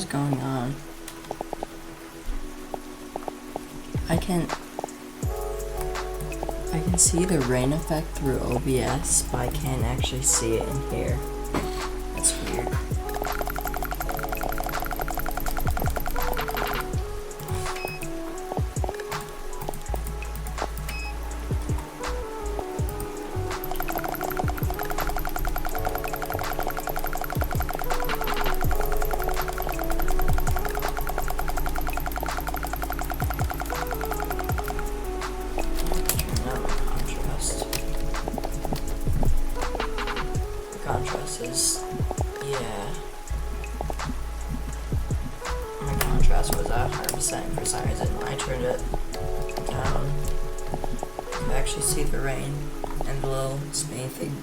is going on? I can see the rain effect through OBS, but I can't actually see it in here. That's weird. My contrast was at 100% for some reason when I turned it down. You can actually see the rain and the little Spain thing.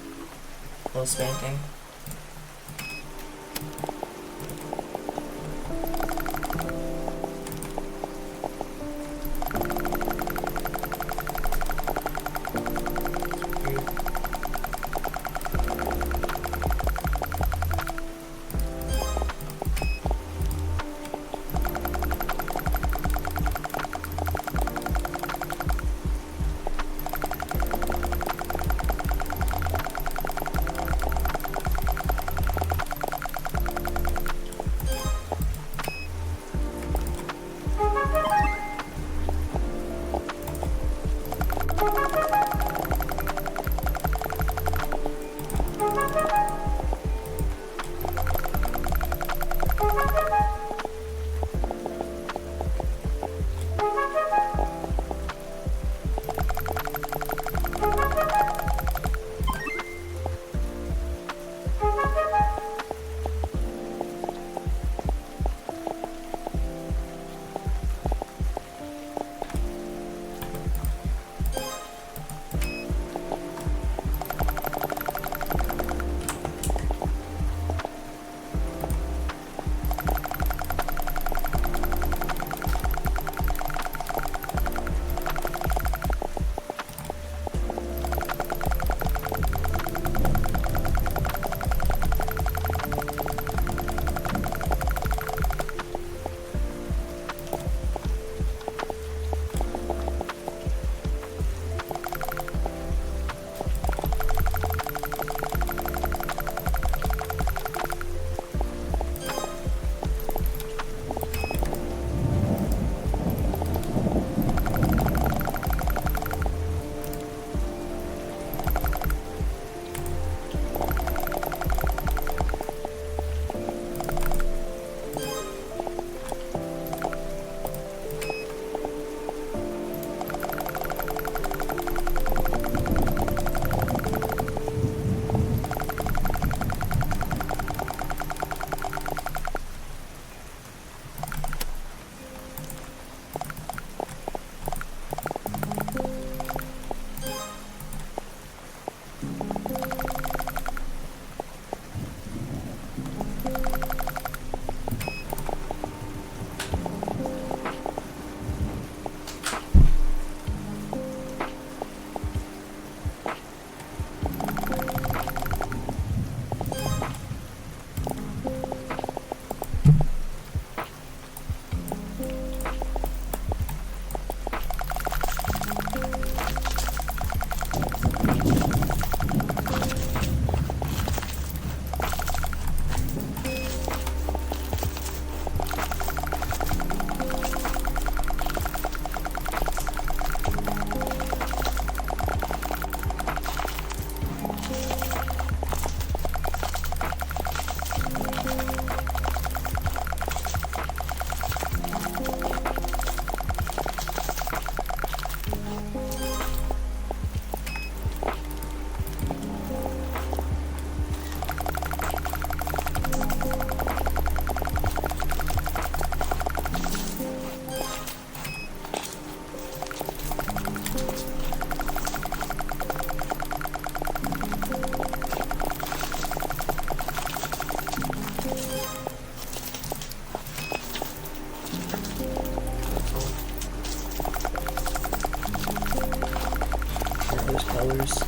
colors.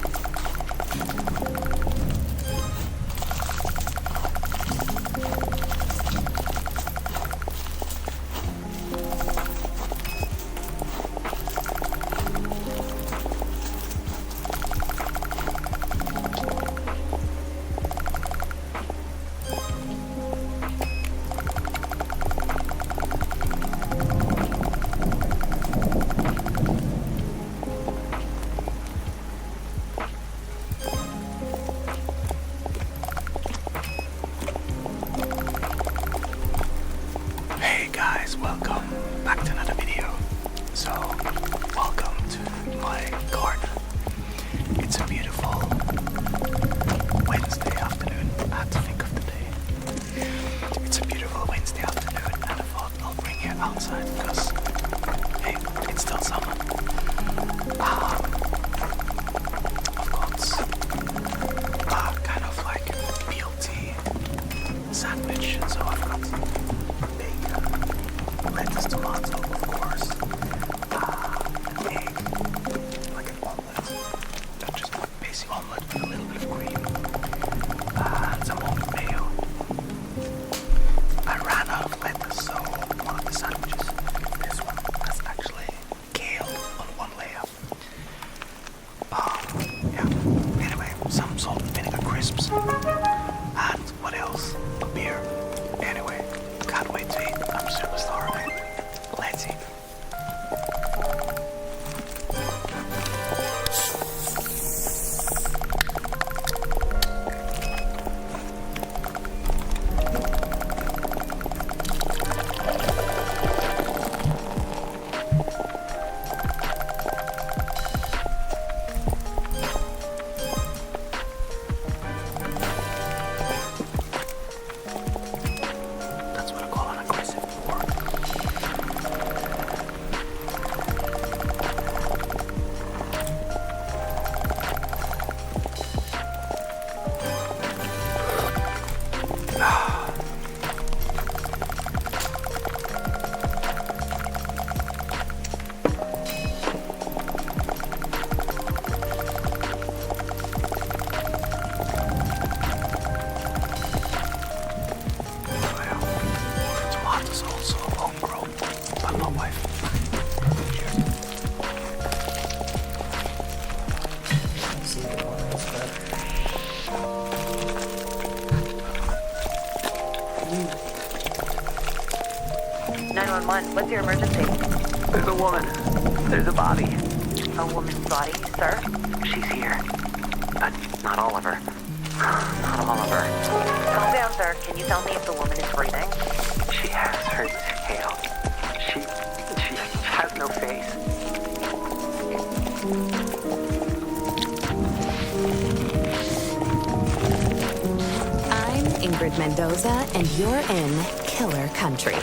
welcome to my garden. It's a beautiful Wednesday afternoon. I had to think of the day. It's a beautiful Wednesday afternoon, and I thought I'll bring you outside because, hey, it's still summer. I've got kind of like BLT sandwich, so I've got bacon, lettuce, tomato, of course, an egg, like an omelette, just a basic omelette with a little bit of cream, and some olive mayo. I ran out of lettuce, so one of the sandwiches, this one, has actually kale on one layer. Yeah, anyway, some salt and vinegar crisps, and what else? A beer. Anyway, can't wait to eat. I'm super starving. Let's eat. That's what I call an aggressive war. 911, what's your emergency? There's a woman. There's a body. A woman's body, sir? She's here. Not all of her. Not all of her. Calm down, sir. Can you tell me if the woman is breathing? She has her tail. She has no face. I'm Ingrid Mendoza, and you're in Killer Country.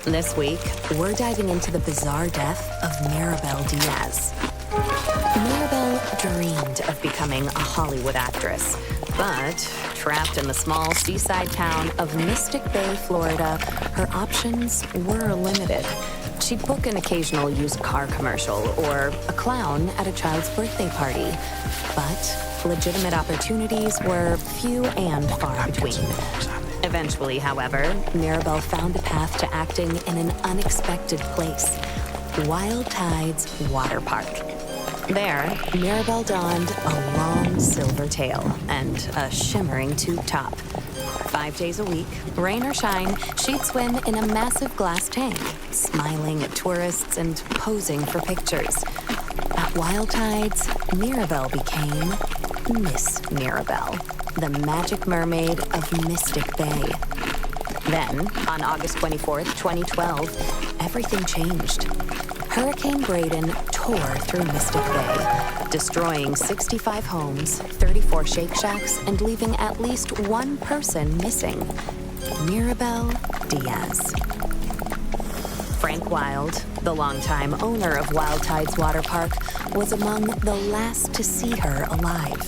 This week, we're diving into the bizarre death of Maribel Diaz. Maribel dreamed of becoming a Hollywood actress, but trapped in the small seaside town of Mystic Bay, Florida, her options were limited. She'd book an occasional used car commercial or a clown at a child's birthday party, but legitimate opportunities were few and far between. Eventually, however, Maribel found a path to acting in an unexpected place, Wild Tides Water Park. There, Maribel donned a long silver tail and a shimmering tube top. 5 days a week, rain or shine, she'd swim in a massive glass tank, smiling at tourists and posing for pictures. At Wild Tides, Maribel became Miss Maribel, the magic mermaid of Mystic Bay. Then, on August 24th, 2012, everything changed. Hurricane Braden tore through Mystic Bay, destroying 65 homes, 34 Shake Shacks, and leaving at least one person missing: Maribel Diaz. Frank Wild, the longtime owner of Wild Tides Water Park, was among the last to see her alive.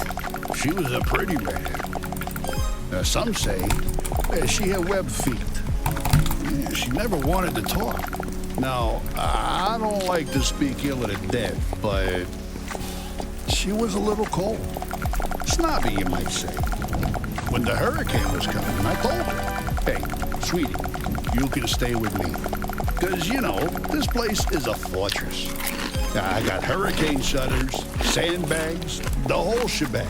She was a pretty man. Some say she had webbed feet. She never wanted to talk. Now, I don't like to speak ill of the dead, but she was a little cold. Snobby, you might say. When the hurricane was coming, I told her, hey, sweetie, you can stay with me. Because, you know, this place is a fortress. I got hurricane shutters, sandbags, the whole shebang.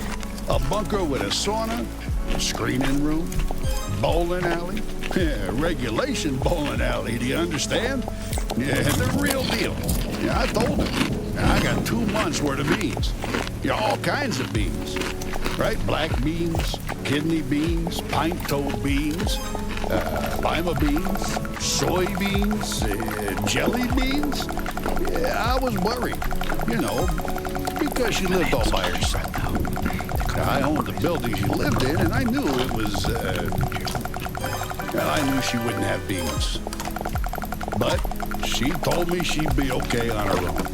A bunker with a sauna, screening room, bowling alley. Regulation bowling alley, do you understand? Yeah, the real deal. Yeah, I told her. I got 2 months worth of beans. Yeah, all kinds of beans. Right? Black beans, kidney beans, pint-toe beans, lima beans, soybeans, jelly beans. Yeah, I was worried, because she lived all by herself. I owned the building she lived in, and I knew it was, I knew she wouldn't have beans. But she told me she'd be okay on her own.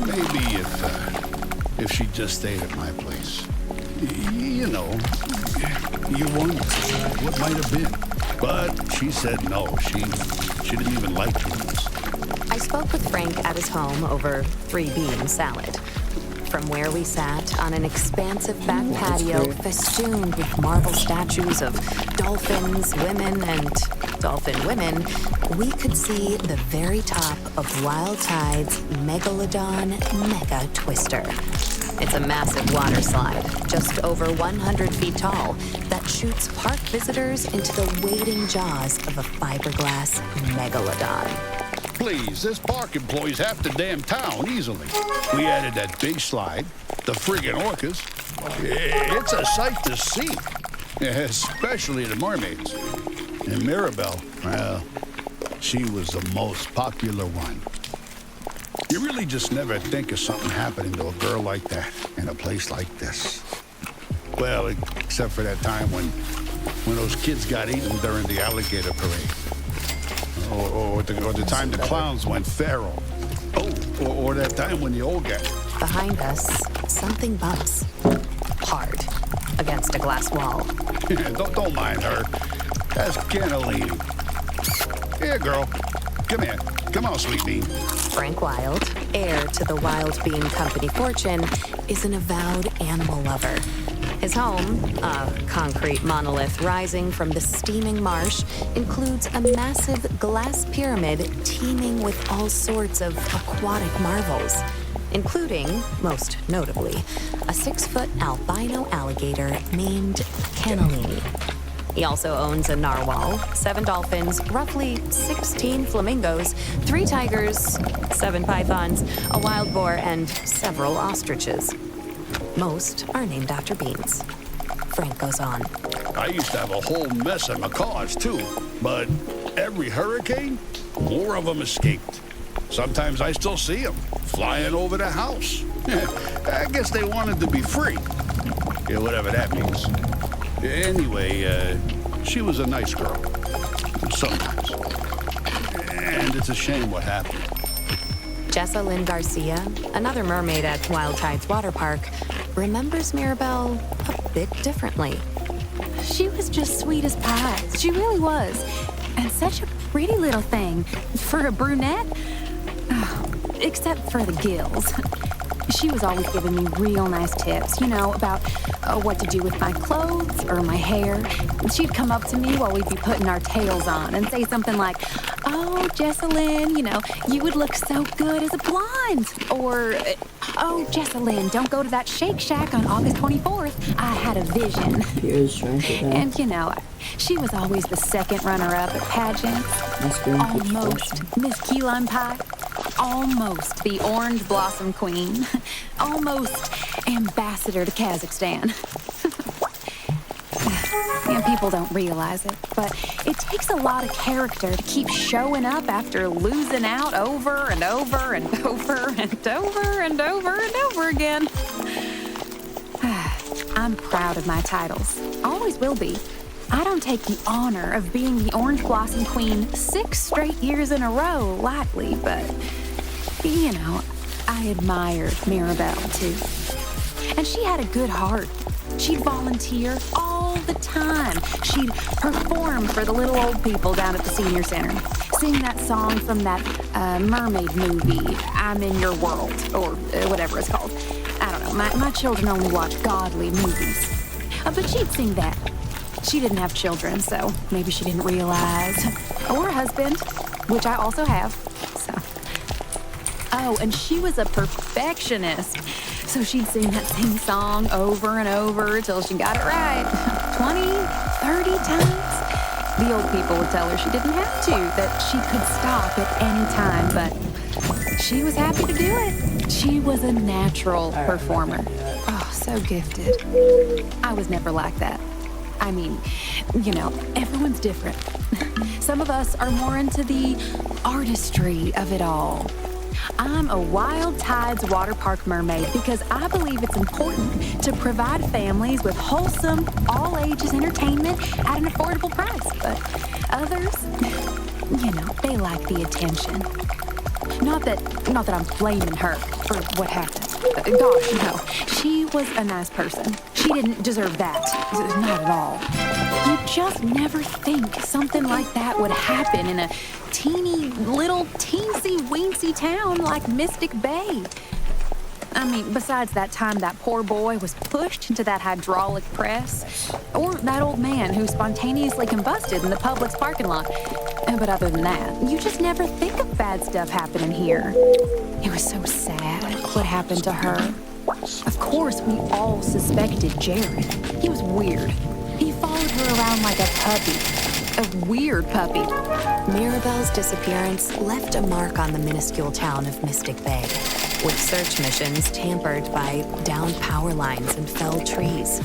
Maybe if she just stayed at my place. You wonder what might have been. But she said no, she didn't even like beans. I spoke with Frank at his home over 3-bean salad. From where we sat on an expansive back patio festooned with marble statues of dolphins, women, and dolphin women, we could see the very top of Wild Tide's Megalodon Mega Twister. It's a massive water slide, just over 100 feet tall, that shoots park visitors into the waiting jaws of a fiberglass megalodon. Please, this park employs half the damn town easily. We added that big slide, the friggin' orcas. It's a sight to see, especially the mermaids. And Mirabelle, well, she was the most popular one. You really just never think of something happening to a girl like that in a place like this. Well, except for that time when those kids got eaten during the alligator parade. Or the time the clowns went feral. Or that time when the old guy... Behind us, something bumps. Hard. Against a glass wall. don't mind her. That's cannellini. Here, girl. Come here. Come on, sweet bean. Frank Wild, heir to the Wild Bean Company fortune, is an avowed animal lover. His home, a concrete monolith rising from the steaming marsh, includes a massive glass pyramid teeming with all sorts of aquatic marvels, including, most notably, a 6-foot albino alligator named Cannellini. He also owns a narwhal, 7 dolphins, roughly 16 flamingos, 3 tigers, 7 pythons, a wild boar, and several ostriches. Most are named after beans. Frank goes on. I used to have a whole mess of macaws, too. But every hurricane, more of them escaped. Sometimes I still see them flying over the house. I guess they wanted to be free. Yeah, whatever that means. Anyway, she was a nice girl. Sometimes. And it's a shame what happened. Jessa Lynn Garcia, another mermaid at Wild Tide's water park, remembers Mirabelle a bit differently. She was just sweet as pie. She really was. And such a pretty little thing. For a brunette? Oh, except for the gills. She was always giving me real nice tips, about what to do with my clothes or my hair. She'd come up to me while we'd be putting our tails on and say something like, "Oh, Jessalyn, you would look so good as a blonde." Or, "Oh, Jessalyn, don't go to that Shake Shack on August 24th. I had a vision." And, she was always the second runner-up at pageants. Almost Miss Key Lime Pie. Almost the Orange Blossom Queen. Almost ambassador to Kazakhstan. And people don't realize it, but it takes a lot of character to keep showing up after losing out over and over and over and over and over and over again. I'm proud of my titles. Always will be. I don't take the honor of being the Orange Blossom Queen 6 straight years in a row lightly, but, I admired Mirabelle, too. And she had a good heart. She'd volunteer all the time. She'd perform for the little old people down at the senior center. Sing that song from that mermaid movie, I'm in Your World, or whatever it's called. I don't know. My children only watch godly movies. But she'd sing that. She didn't have children, so maybe she didn't realize. Or a husband, which I also have, so. Oh, and she was a perfectionist. So she'd sing that same song over and over till she got it right. 20, 30 times. The old people would tell her she didn't have to, that she could stop at any time, but she was happy to do it. She was a natural performer. Oh, so gifted. I was never like that. I mean, everyone's different. Some of us are more into the artistry of it all. I'm a Wild Tides water park mermaid because I believe it's important to provide families with wholesome, all-ages entertainment at an affordable price. But others, they like the attention. Not that I'm blaming her for what happened. Gosh, no. She was a nice person. She didn't deserve that. Not at all. You just never think something like that would happen in a teeny little teensy-weensy town like Mystic Bay. I mean, besides that time that poor boy was pushed into that hydraulic press, or that old man who spontaneously combusted in the Publix parking lot. But other than that, you just never think of bad stuff happening here. It was so sad what happened to her. Of course, we all suspected Jared. He was weird. He followed her around like a puppy. A weird puppy. Mirabelle's disappearance left a mark on the minuscule town of Mystic Bay, with search missions tampered by downed power lines and felled trees.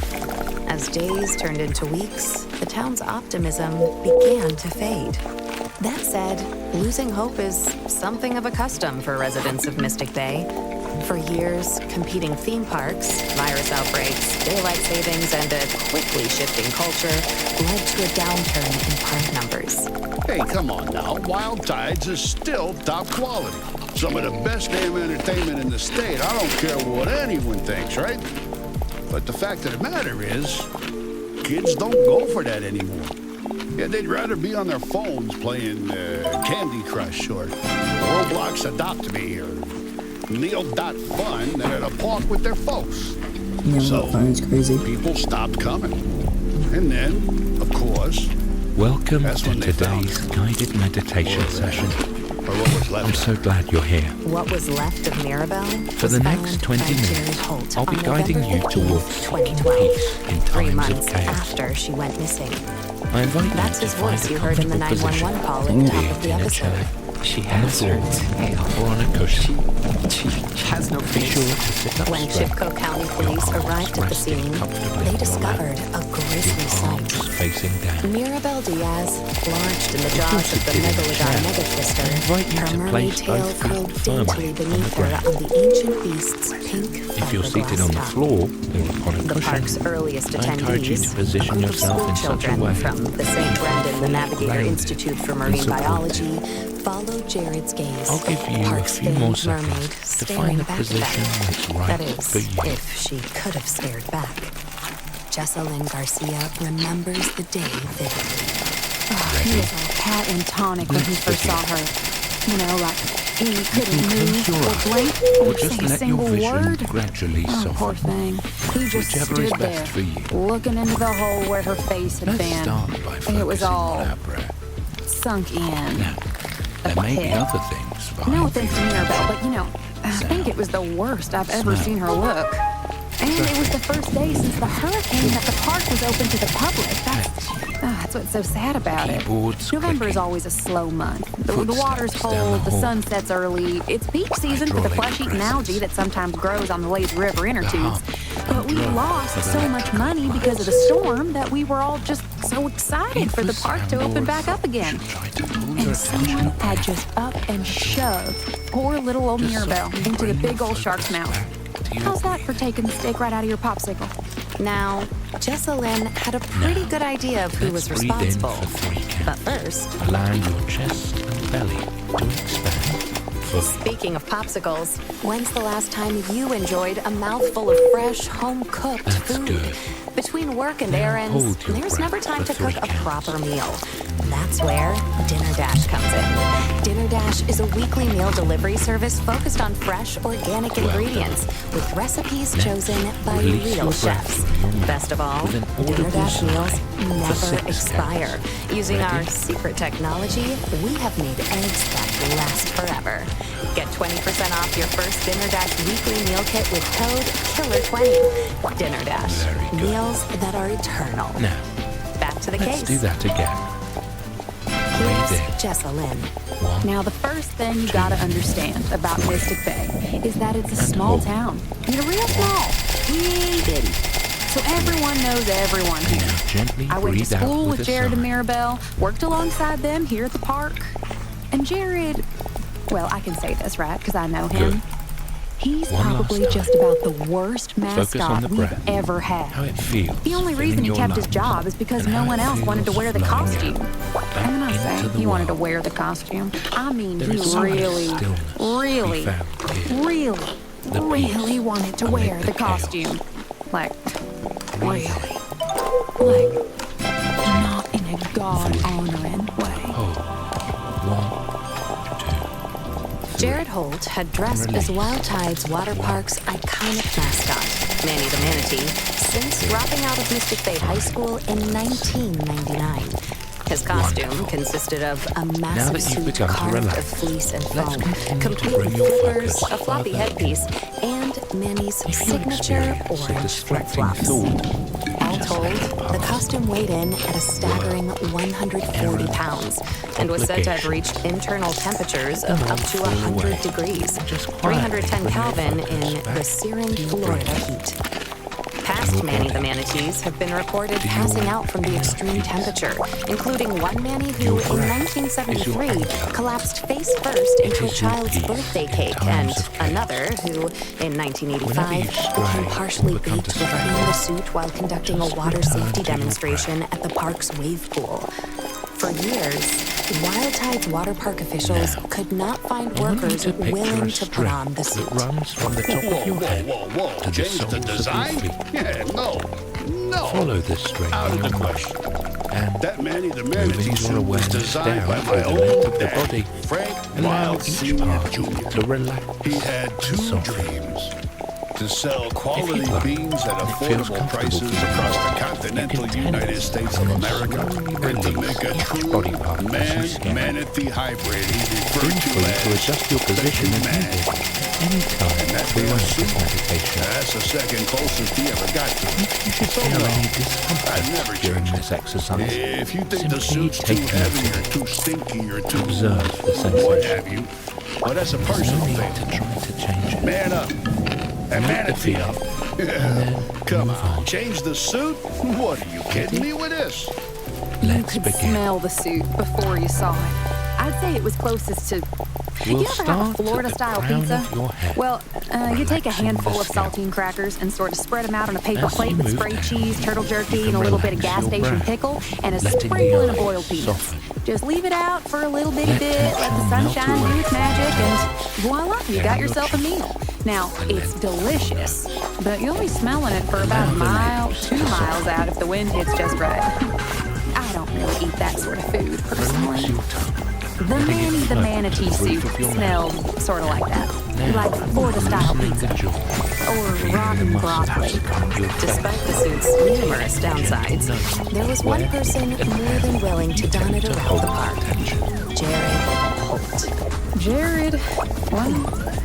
As days turned into weeks, the town's optimism began to fade. That said, losing hope is something of a custom for residents of Mystic Bay. For years, competing theme parks, virus outbreaks, daylight savings, and a quickly shifting culture led to a downturn in park numbers. Hey, come on now. Wild Tides is still top quality. Some of the best damn entertainment in the state. I don't care what anyone thinks, right? But the fact of the matter is, kids don't go for that anymore. Yeah, they'd rather be on their phones playing Candy Crush or Roblox Adopt Me or neal.fun than at a park with their folks. Neal.fun is crazy. People stopped coming. And then, of course, Welcome that's to when they found today's guided meditation session. or what was left. I'm so glad you're here. What was left of Mirabelle For the was next found 20 by Jared minutes, Holt I'll be on guiding November you 15th, towards seeking 2012, peace in 3 times months of chaos. after she went missing. I invite That's you his to find voice a you heard in the comfortable 911 position, call at the top of the in a episode. chair, She on the has her floor, tail. or on a cushion. She has no Be face. sure to sit up When straight. Chipko County Police Your arms arrived at the resting scene, comfortably they on your discovered lap. a grisly Your arms sight. facing down. Mirabelle Diaz, launched in the jaws of the Seated in a Megalodon chair. megatwister, I invite you her to mermaid place tail both feet curled firmly daintily on the beneath her ground. on the ancient beast's pink If you're seated fiberglass on the top. floor or upon a The park's cushion, earliest I encourage you attendees, to position a group of yourself school in such a children way from the St. Brendan the Navigator grounded Institute for and Marine supported. Biology, followed Jared's gaze. I'll give you a Park's few more famed mermaid seconds to staring find a back position at them. that's right That is, for you. if she could have stared back. Jessalyn Garcia remembers the day vividly. Oh, he was all cat and tonic when he first saw her. Like he couldn't move Close your or eyes, blink or or just say a let your single vision word. gradually Oh, poor soften. thing. He just Whichever is stood best there, for you. looking into the hole where her face had Let's been. start by And it was focusing all on our breath. sunk in. Now, there may be pit. other things No vying offense for to your Mirabelle, attention. but I think it was the worst I've ever Smell. seen her look. And it was the first day since the hurricane that the park was open to the public. That's what's so sad about it. Keyboards November is clicking. always a slow month. The Footsteps water's down cold, the the hall. sun sets early. It's peak season for the Hydraulic flesh-eating presses. algae that sometimes grows on the Lazy River inner The tubes. hum But we and lost drone of so much money because of the storm that we were all just so excited for the park to open back up again. Try to pull your And attention someone away. had just up and shoved poor little old Just Mirabelle softly into the bring big your old shark's focus mouth. back to your How's that for breathing. taking the steak right out of your popsicle? Now, Jessalyn had a pretty Now, good idea of who was let's breathe in responsible. for 3 But counts. first, Allowing your chest and belly to expand fully. speaking of popsicles, when's the last time you enjoyed a mouthful of fresh, home-cooked That's food? good. Between work and Now errands, hold your there's breath never time for to cook 3 a counts. proper meal. That's where Dinner Dash comes in. Dinner Dash is a weekly meal delivery service focused on fresh, organic Well done. ingredients with recipes Now, chosen by release real your breath chefs. from your mouth Best of all, with an Dinner audible Dash meals sigh for never 6 expire. counts. Using our Ready? secret technology, we have made eggs that last forever. Get 20% off your first Dinner Dash weekly meal kit with code KILLER20. Dinner Dash. Very good. Meals that are eternal. Now, Back to the let's case. do that again. Here's Breathe in. Jessalyn. 1, Now, the first thing you gotta understand about Mystic Bay is that it's a small hold. town. Real small. Itty bitty. So everyone knows everyone And here. now gently I went to breathe out school with a Jared and sigh. Maribel, worked alongside them here at the park. And Jared, well, I can say this, right? Because I know him. Good. He's One last probably time. just about the worst Focus on mascot the we've breath. ever had. How it feels. The only reason he filling kept your his job lungs, is because and no how one it else wanted to feels wear the flowing costume. out, And when I back say into the he wanted to wild. wear the costume, I mean There he is so much really, stillness really, we found here. really, The really peace wanted to amid wear the the chaos. costume. Like, Breathe really. in. Like, not in a God-honoring way. Hold. 1, 2, 3. Jared Holt had dressed as Wild Tide's water park's iconic mascot, Manny the Manatee, since dropping out of Mystic Bay High School in 1999. His costume Wonderful. consisted of a Now massive that you've suit begun to carved of relax, fleece and let's foam, continue to complete bring with your flippers, focus a floppy further headpiece, and Manny's If you signature experience a orange distracting flip-flops. thought, All just told, let it the pass. costume weighed in at a staggering 140 pounds and was said to have reached internal temperatures of up to 100 degrees, Just quietly 310 bring your Kelvin focus in the back searing to your Florida breathing. heat. Past Manny the Manatees have been reported passing out from the extreme temperature, including one Manny who Your in breath is your 1973 anchor. collapsed face first into a is your child's peace birthday in cake, times and of chaos. another who in 1985 Whenever you became stray partially or become baked within the distracted, suit while conducting a just water return safety to your demonstration at the park's wave pool. For years, Wild Tide's water park officials Now, could not find I want you workers to picture willing a to put string on the suit. that runs from the top of your head Whoa. to the Change soles the of your design? feet. Yeah, no. Follow this string Out in of the your mind, question. and That Manny the moving Manatee your suit was awareness designed down by through my the length old of the dad, body, Frank allow Miles each Sr. part Jr. to relax. He had two Soften. dreams. To sell If quality you'd like, beans at and it feels affordable comfortable prices for you, across the you continental can United tend States and of then America, slowly and to release make a each true body part as you scan. man-manatee hybrid he Feel referred to free to as adjust your position the as man. needed at any time And that throughout damn this suit, meditation. that's the second closest he ever got to me. You should So feel no, any I'd discomfort never during change this exercise. If you think the Simply suit's take too heavy note or of too stinky or too Observe the what sensation. have you, well, that's a There's no personal need thing. to try to change it. Man up. And Let the manatee fear up. then Come move on, on. change the suit? What are you kidding me with this? You Let's could begin. smell the suit before you saw it. I'd say it was closest to... We'll you ever have a start at the Florida-style crown pizza? of your head, Well, you take a relaxing handful the of scalp. saltine crackers and sort of spread them out on a paper As plate you with move spray down, cheese, turtle jerky, you and a can little bit of relax gas your station brow, pickle, and a letting the sprinkling of eyes oiled peanuts. soften. Just leave it out for a little bitty Let bit, let the tension melt sunshine do away. its magic, and voila, you Down got your yourself a cheek. meal. Now, And it's then delicious, but you'll be smelling it for about a Allow the mile, lips 2 to miles out if the wind hits just right. I don't really eat that sort of food, Relax personally. your tongue. The letting it Manny the float Manatee to the suit roof of your smelled sort of like that. Now, Like Florida-style loosening pizza. the jaw, Or feeling the rotten muscles broccoli. calm your Despite face. the suit's numerous downsides, there was one person more than willing to don it around the park. Jared Holt. Jared, well,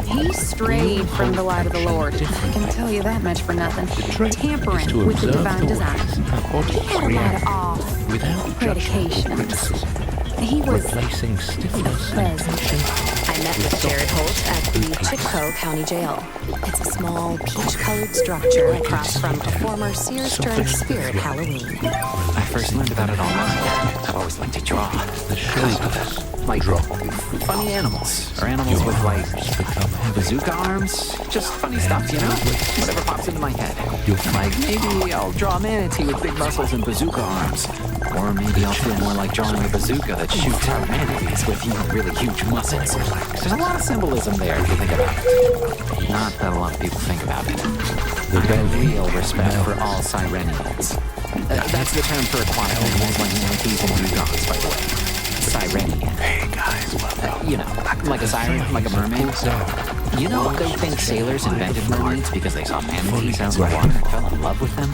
he strayed from the light of the Lord. I can tell you that much for nothing. Trick is Tampering to with the observe divine the design. ways our He bodies had a lot react of awe, without judgment or predications. criticism, He was replacing stiffness and present. tension. I met with Jared Holt at the Chitco County Jail. It's a small, peach-colored structure across from a former Sears Stern Spirit Halloween. I first learned about it online. I've always liked to draw. The shoulders Like drop. funny animals. Or animals with like Become heavy. bazooka arms. Just funny stuff, you know? Whatever pops into my head. Like maybe I'll draw a manatee with big muscles and bazooka arms. Or maybe I'll feel more like drawing a bazooka that shoots out manatees with, you know, really huge muscles. There's a lot of symbolism there if you think about it. Not that a lot of people think about it. I have real respect for all Sirenians. That's the term for aquatic animals like manatees and dugongs, by the way. Sirenian. Hey guys, welcome. You know, like a siren, like a mermaid. You know, they think sailors invented mermaids because they saw manatees out in the water and fell in love with them.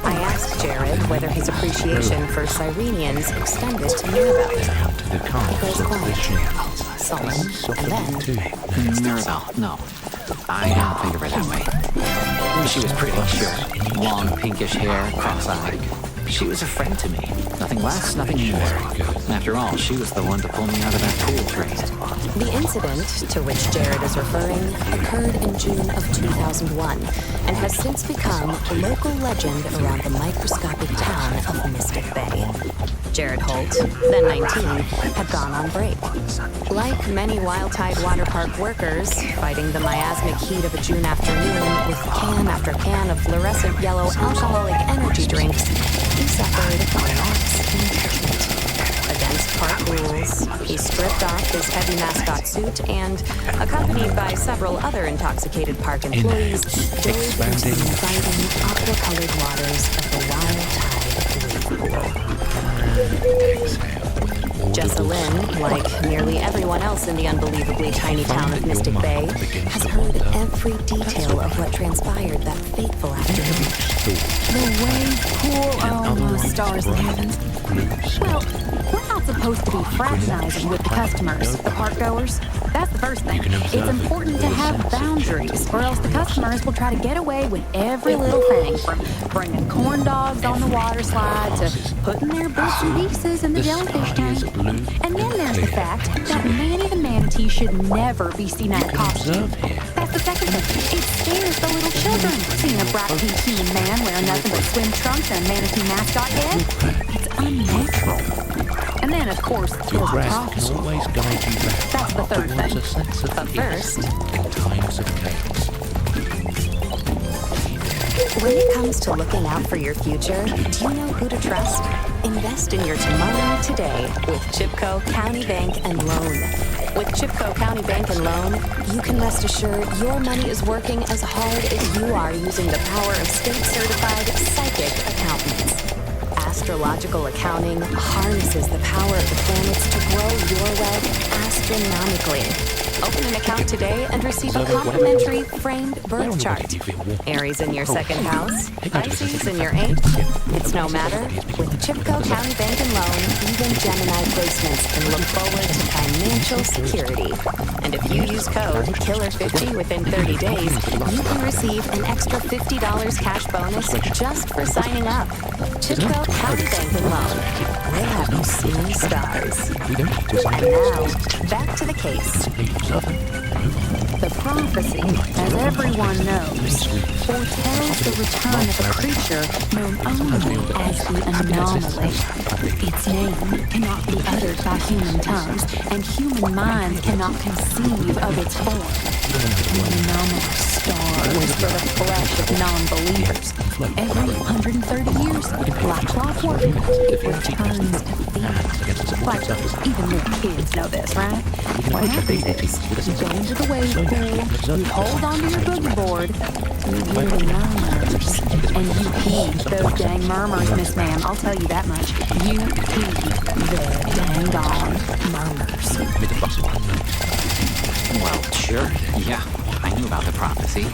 I asked Jared whether his appreciation for Sirenians extended to Mirabelle. Down to the He calves goes of the quiet, chin. sullen, and Soften then it too. Mirabelle, no. I don't think of her that way. She was pretty, sure. Long pinkish hair, cross-eyed. She was a friend to me. Nothing less, nothing more. After all, she was the one to pull me out of that pool train. The incident to which Jared is referring occurred in June of 2001 and has since become a local legend around the microscopic town of Mystic Bay. Jared Holt, then 19, had gone on break. Like many Wild Tide Water Park workers, fighting the miasmic heat of a June afternoon with can after can of fluorescent yellow alcoholic energy drinks, he suffered a lapse in judgment. Against park rules, he stripped off his heavy mascot suit and, accompanied by several other intoxicated park employees, dove into the inviting, aqua-colored waters of the Wild Tide wave pool. Jessa Lynn, like nearly everyone else in the unbelievably tiny town of Mystic Bay, has heard every detail of what transpired that fateful afternoon. The wave pool, oh my stars in heaven. Well, we're not supposed to be fraternizing with the customers, the park goers. That's the first thing. It's important to have boundaries, or else the customers will try to get away with every little thing, from bringing corn dogs on the water slide to putting their bits and pieces in the jellyfish tank. And then there's the fact that Manny the manatee should never be seen out of costume. That's the second thing. It scares the little children, seeing a bright pink human man wearing nothing but swim trunks and a manatee mascot head. It's unnatural. And then, of course, there's the prophecy. That's the third thing. But first, In times of chaos. when it comes to looking out for your future, do you know who to trust? Invest in your tomorrow today with Chipco County Bank and Loan. With Chipco County Bank and Loan, you can rest assured your money is working as hard as you are using the power of state-certified psychic accountants. Astrological accounting harnesses the power of the planets to grow your wealth astronomically. Open an account today and receive a complimentary framed birth chart. Aries in your second house, Pisces in your eighth. It's no matter. With Chipco County Bank and Loan, even Gemini placements can look forward to financial security. And if you use code KILLER50 within 30 days, you can receive an extra $50 cash bonus just for signing up. Chipco County Bank and Loan. We'll have you seeing stars. And now, back to the case. The prophecy, as everyone knows, foretells the return of a creature known only as the anomaly. Its name cannot be uttered by human tongues, and human minds cannot conceive of its form. The anomaly stars for the flesh of non-believers. Every 130 years, like clockwork, it returns to feed. Like, even little kids know this, right? What happens is, you go into the wave pool, you hold onto your boogie board, you hear the murmurs, and you heed those dang murmurs, Miss Ma'am, I'll tell you that much. You heed the dang on murmurs. Well, sure, yeah, I knew about the prophecy.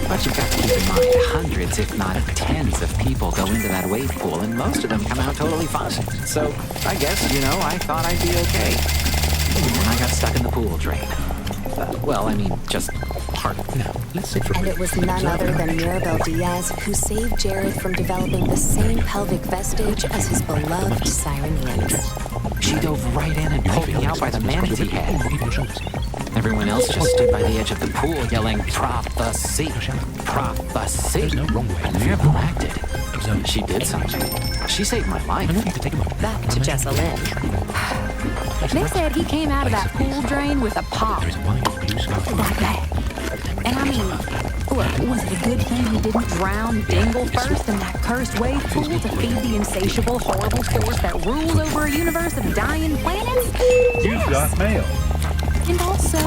But you've got to keep in mind, hundreds, if not tens of people go into that wave pool, and most of them come out totally fine. So, I guess, I thought I'd be okay. And I got stuck in the pool drain. Well, I mean, just part of it. Now, let's sit for a And it was none other than Mirabel Diaz who saved Jared from developing the same pelvic vestige as his beloved Sirenians. She dove right in and pulled me out by the manatee head. Everyone else just stood by the edge of the pool yelling, "Prophecy! Prophecy!" And Mirabel acted. She did something. She saved my life. Back to Jessa Lynn. They said he came out of that pool drain with a pop. That bad. And I mean, look, was it a good thing he didn't drown Dingle first in that cursed wave pool to feed the insatiable, horrible force that rules over a universe of dying planets? You've got mail. And also,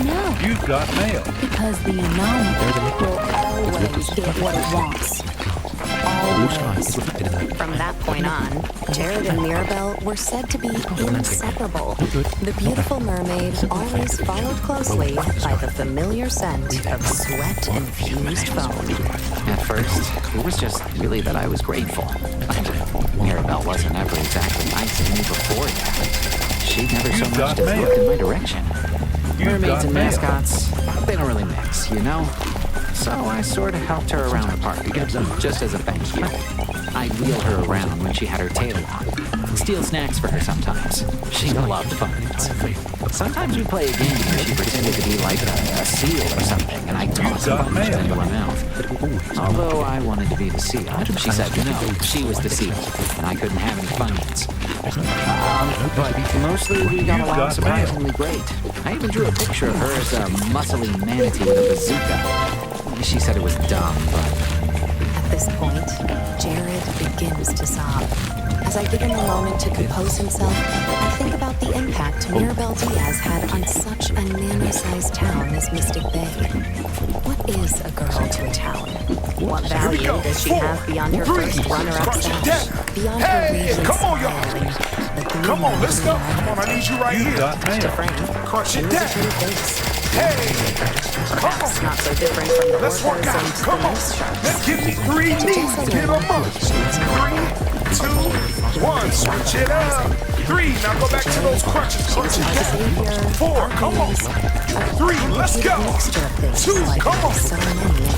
no. You've got mail. Because the anomaly will always get what it wants. Always. From that point on, Jared and Mirabel were said to be inseparable. The beautiful mermaid always followed closely by the familiar scent of sweat-infused foam. At first, it was just really that I was grateful. Mirabel wasn't ever exactly nice to me before that. She'd never so much as looked in my direction. Mermaids and mascots, they don't really mix, So I sort of helped her around the park again, just as a thank you. I'd wheel her around when she had her tail on. Steal snacks for her sometimes. She loved puppets. Sometimes we'd play a game where she pretended to be like a seal or something, and I'd toss a bunch into her mouth. Although I wanted to be the seal, she said no, she was the seal, and I couldn't have any funyuns. But mostly we got along surprisingly great. I even drew a picture of her as a muscly manatee with a bazooka. She said it was dumb, but... At this point, Jared begins to sob. As I give him a moment to compose himself, I think about the impact Mirabel Diaz had on such a nano-sized town as Mystic Bay. What is a girl to a town? What value does she have beyond her first runner-up stash? Beyond her radiant smile and the gleam Come on, let's go. of her Come on, I need you right You here. got To mail. Frank, Crunch she it was a down. true face. Hey, come Perhaps on. not so different from the Let's work orphans out. and the Come on. moose sharks. Let's give me 3 knees. Get them up. 3, 2, 1. Switch it up. 3. Now go back to those crunches. Crunch it down. 4. Come on. 3. Let's go. 2. Come on.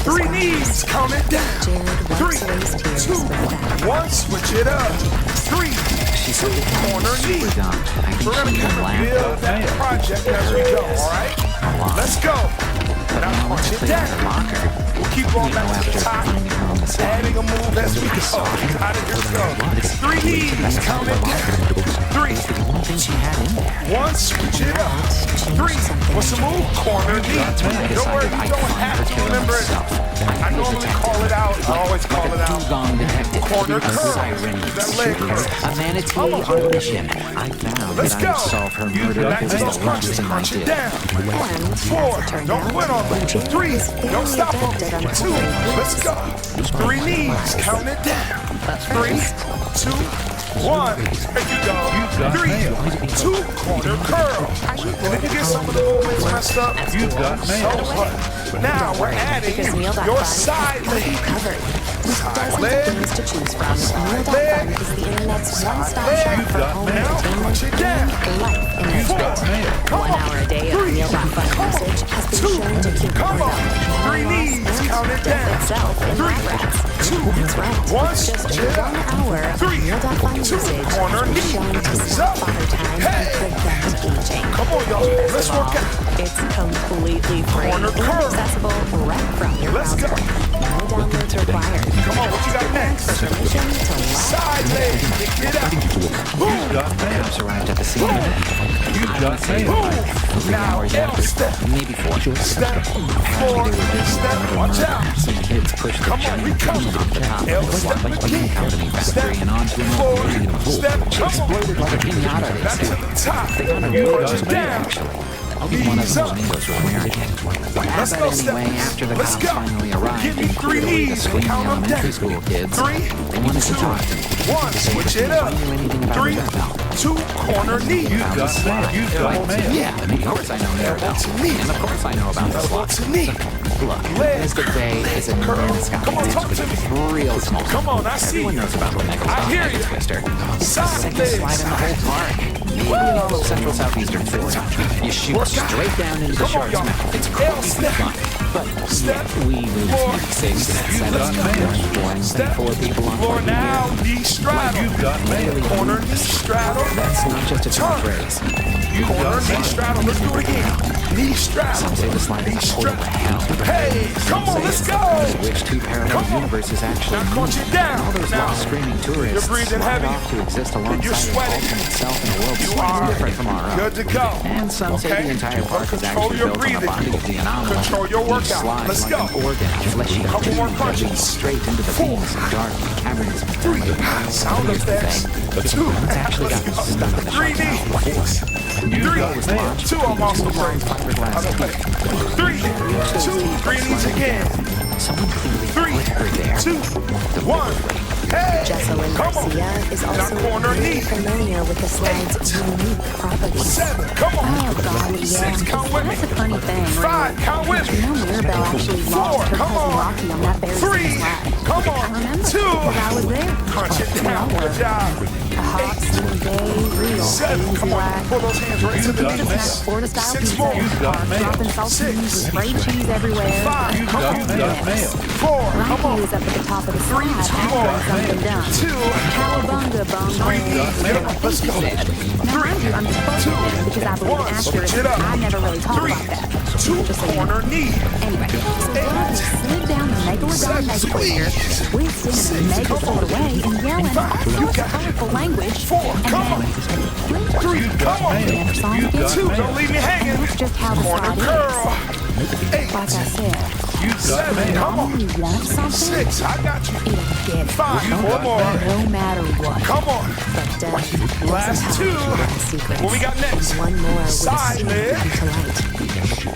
3 knees. Count it down. 3, 2, 1. Switch it up. 3, 2. Corner knee. We're gonna kind of build that project as we go. All right. Let's go. Now crunch it down. We'll keep going back to the top. Adding a move as we go. How did it go? 3 knees. Count it down. 3, One thing she had in there. 1. Switch it up. 3. What's the move? Corner knee. Don't worry, you don't have to remember it. I normally call it out. I always call it out. Dugong detective. Corner A curl. siren. That leg curl. A manatee on a mission. I vowed Let's that I go. would solve her murder Back to because those of the last crunches. thing I Crunch it did. down. And, 4. as it turned Don't out, quit on me. 3. Don't stop on me. 2. Let's go. 3 knees. Count it down. 3, 2, 1. There you go. 3, 2. Corner curl. And if you get some of the movements messed up, You got so mail. what? Now we're adding because neal.fun your has side you leg. covered. With Side dozens of leg. things to choose from, neal.fun leg. is the internet's one-stop leg. shop for You got home mail. entertainment Crunch it down. and life in its 4. bit. Come 1 on. hour a day of 3. neal.fun usage has been 2. shown to keep Come on. boredom, 3 knees. Count it death down. itself in 3, lab rats. 2, That's right. 1. Just Switch it 1 up. hour of 3, neal.fun 2. usage Corner has been knee. shown to Up. stop father time Hey. and prevent aging. Come on, y'all. Let's First of work all, out. it's completely free Corner and curl. accessible right from your Let's browser. go. No downloads required. Come on, what you got next? Permission to live. Side leg. Get up. Boom. Got mail. Cops arrived at the scene. You got mail. Boom. Now, Hours L after, step. maybe 4. Step. 4. Step. Watch out. Some kids pushed the Come on, giant we beam coming. off the top L of the step company again. factory Step. and onto an 4. overheating pool. Step. She Come on. exploded like a pinata, they Back to say. the top. They got a You real got good mail. actually. One of Knees the up. flamingos were American. Let's But go, anyway, Step. after the Let's cops go. finally arrived Give me and 3 cleared away the knees. screaming Count 'em elementary down. school kids, 3, they wanted 2, to talk to me. 1. Switch it up. 3, 2. Corner knee. You got mail. You got mail. Yeah, of course I know Mirabel. Elbow to knee. And of course I know about the Elbow slot. to knee. Look, Leg Mystic Bay is a curl. mascot. Come on, talk to me. Real small. Come on, I see Everyone you. knows about the Mega I hear you. Twister. Side Second legs. slide in the whole park. Maybe in all of central southeastern Florida. You shoot Work out. straight down into the Come on, shark's y'all. mouth. It's L crazy step. fun. But Step. we moved Floor. 6 and 7 got mail. one Step. 4 people on Floor one now. year. Knee straddle. You got mail. Corner knee straddle. That's not just a turn Turn. phrase. Corner knee straddle. Let's do it again. Knee straddle. Some say the slide Knee is a portal to hell. Hey, come on, let's go. Which 2 parallel Come on. universes actually Now crunch meet. it down. All those Now, lost screaming tourists you're breathing slide heavy. off to exist alongside You're an sweating. alternate self in a world You slightly are different from our own. good to go. And some say Okay? the entire park is Control actually your built on breathing. the body of the anomaly. Control your Each workout. slides Let's like go. an organ of fleshy Couple more tube that crunches. leads straight into the 4. beams of dark and cavernous 3. Sound effects. 2. It's actually got Let's stuck in go. the 3 shark mouth. knees. 3. 2. I'm also break. 3. 2. 3 knees again. Someone clearly 3. put her there. 2. 1. Hey, Jesselyn come on. Garcia is Now also corner very knee. familiar with the slide's unique properties. 7. Come on. Oh, God, yeah. 6. Count with me. That's a funny thing, 5. Count with You know me. Mirabel actually 4. lost her Come cousin on. Rocky on that very 3. same slide. Come I on. remember, 2. because I was there. Crunch it down. Good job. hot, steamy day, real 7. easy Come on, like. pull those hands right to the got knees. mail. Florida style 6 pizza, more. cars dropping saltines with sprayed cheese everywhere. 5. Come on. Got mail. 4. Come Frankie on. is up at the top of the 3. slide after something done. 2. Cowabunga, bunga. 3. Get up. Let's go. Now, mind you, I'm just focusing because I believe One. accuracy. Switch it up. I never really talk 3. about that. 2. Just so you know. Corner knee. Anyway, so Dorothy slid down the Megalodon mega crater, whizzing in a mega sort of way and yelling all sorts of colorful language. 4. Come on. 3. Come on. We never saw him again. 2. Don't leave me hanging. And that's just how the Corner slide curl. is. 8. Like I said, You got 7. mail. Come when on. you want something, 6. I got you. it'll get it. 5. 4 more. No matter what. Come on. But Last sometimes 2. you learn secrets. What we got next? One more would Side soon leg. come to light.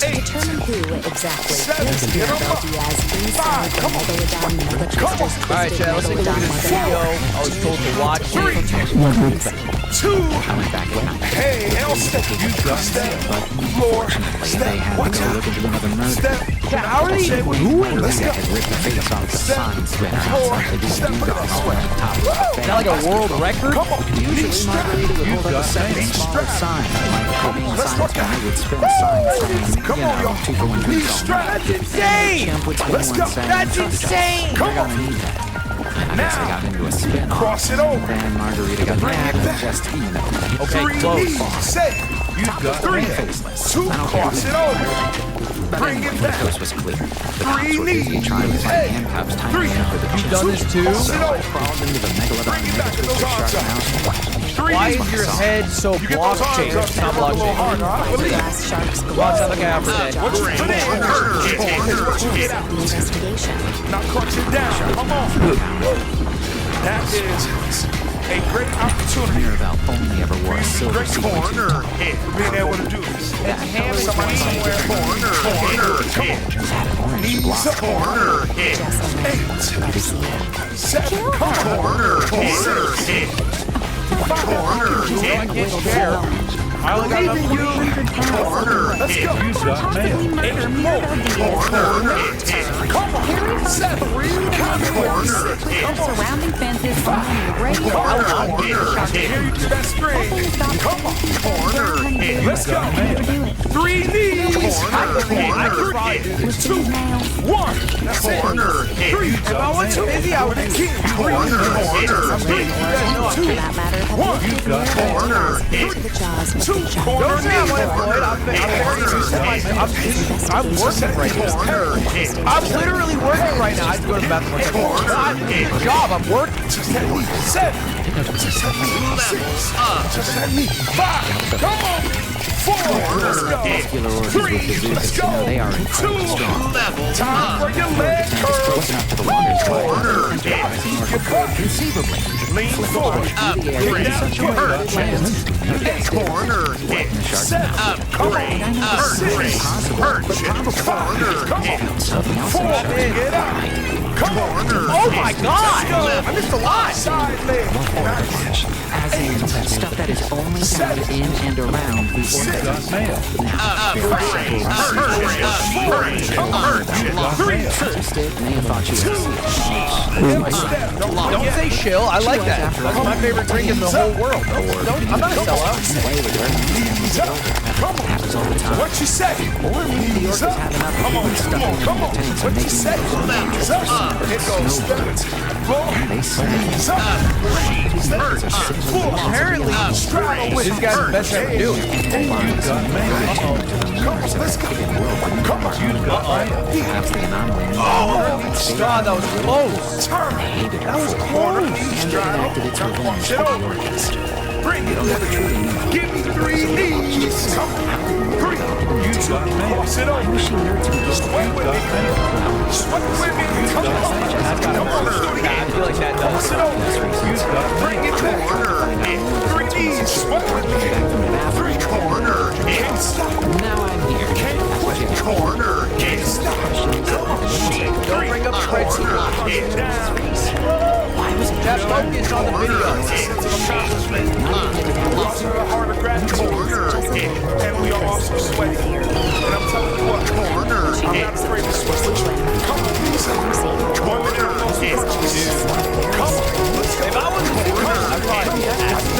8. Determine who exactly 7. is Get 'em Mirabelle up. Diaz 5. inside the Come on. Megalodon Mega Come on. Twister's All right, twisted Chad, let's take a look at Megalodon this Mega video. I was told to watch it. 3. 2. Hey, L step. You got step. Floor. They Step. had Watch to go out. look into another murder. Step. How are they doing? Let's go. Margarita had ripped the face off the Step. sign spinner Floor. outside the Step. DVD Look at all this the way one. to the top of the Is that like a world record? Come on. Usually Strap. Margarita would hold up a got second mail. smaller sign. Like the main Let's sign work out. spinner would spin a sign saying, Come you on, know, y'all. 2 for 1 Knee drinks all strap. night. That's insane! Champ would spin Let's one go. saying, That's "Trust us, insane!" Come We're on. gonna need that." I guess I got into a spin off. Cross it over. Then Margarita got Bring mad it and back. just, you know, Okay, 3 close. knees. Say. You got 3. mail. 2. I don't care Cross who it over. Bring Anyway, it the back. coast was clear. The 3 cops were busy knees. trying to find Hey. handcuffs tying 3. me up with the You've done this too? Cross it So I over. crawled into the Megalodon Bring it back. Mega Get those Twister arms shark up. mouth. 3 Why knees. is your head so You get those blockchain? arms It's up. not Work a little blockchain. harder. I believe. Glass sharks Watch that look out for that. What you put in? Get out. the investigation. Now crunch it down. Come on. That is a great opportunity. Mirabelle only ever wore a silver Great sequin corner hit. Being able to do this. Somebody somewhere. Corner hit. Knees up. Corner hit. 8. 7. Come on. Corner hit. 5. Corner I can't share. I only got enough for you. Corner. Let's go. You got mail. Murder Mirabelle Diaz. Corner hit. Come on. 7. Corner hit. Surrounding fences, finding a grave. Corner hit. Hear your best string. Come on. Corner hit. Let's go. 3 knees. Corner hit. 2. 1. That's it. Corner hit. 3. If I was too busy, I would have kicked. Corner hit. 3. You guys know For that matter, have you figured Mirabelle Corner Diaz hit. into the jaws of 2. the giant Corner Don't say I'm knee. unemployed. I'm working right now. Corner hit. I'm literally working right now. I have to go to the bathroom. It's a job. I'm working. Just that knee. 7. Just that knee. 6. Just that knee. 5. Come on. 4. Let's go. muscular organs with 3. bazookas. Let's You know, go. they are 2. incredibly strong. Time for your leg curls. Close enough to the water's Corner line. hit. Conceivably. Lean forward. Through the air in such a way that it lands. Corner hit. 7. Come on. 6. Perch. 5. Come on. 4. Get up. Come on. Oh my god! I missed a lot. Side leg. Nice. As in, stuff that is only found in and around the You organ. got mail. Come on. 3. Stick may have thought you were a seal. Step. Don't say shill. I like that. That's my favorite drink in the whole world. I'm not a sellout. Play with her. Knees up. Come on. Happens all the time. What you say? Or maybe the Knees orcas up. have enough Come on. food stuffing them Come in on. their tanks What and you making say? them Knees up. It goes step. Floor. They say Knees up. Full. Apparently, Straddle with this guy's the best ever do. Come on. Let's go. Come on. perhaps the anomaly. God, that was close. Turn. Hated That was her. corner. And it enacted its revenge Shit for the over. orcas. Bring it. Give me 3 knees. Come on. 3. You got mail. Cross it over. Sweat with me. Sweat with me. Come on. Come on. Let's do it I again. feel like that Cross does. it over. You got Bring mail. it back. 3 knees. Sweat with me. 3 corner. Can't stop. Now I'm here. Can't quit. Corner. Can't stop. Come on. Don't bring up spreadsheet. Get down. Just focus on the video. Also a heart of gratitude. And we are also sweating. And I'm telling you what, I'm not afraid to sweat with you. Come on, please. 1 minute of those punches. Come on, let's go. If I was a corner, I'd probably be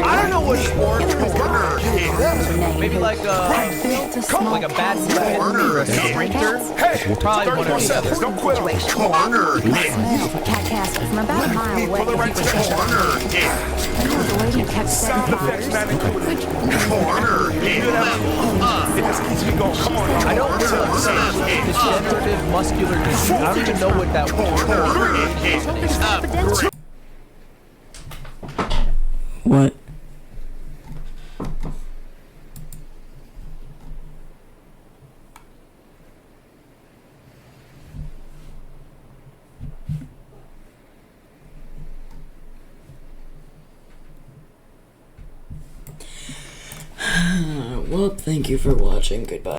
I don't know what sport. Maybe like a bad or a sprinter. Hey, probably one of the others. Don't quit. Corner. Smell for cat castle from about a mile away. The lady kept saying I don't know. Degenerative muscular disease. I don't even know what that was. What? Well, thank you for watching. Goodbye.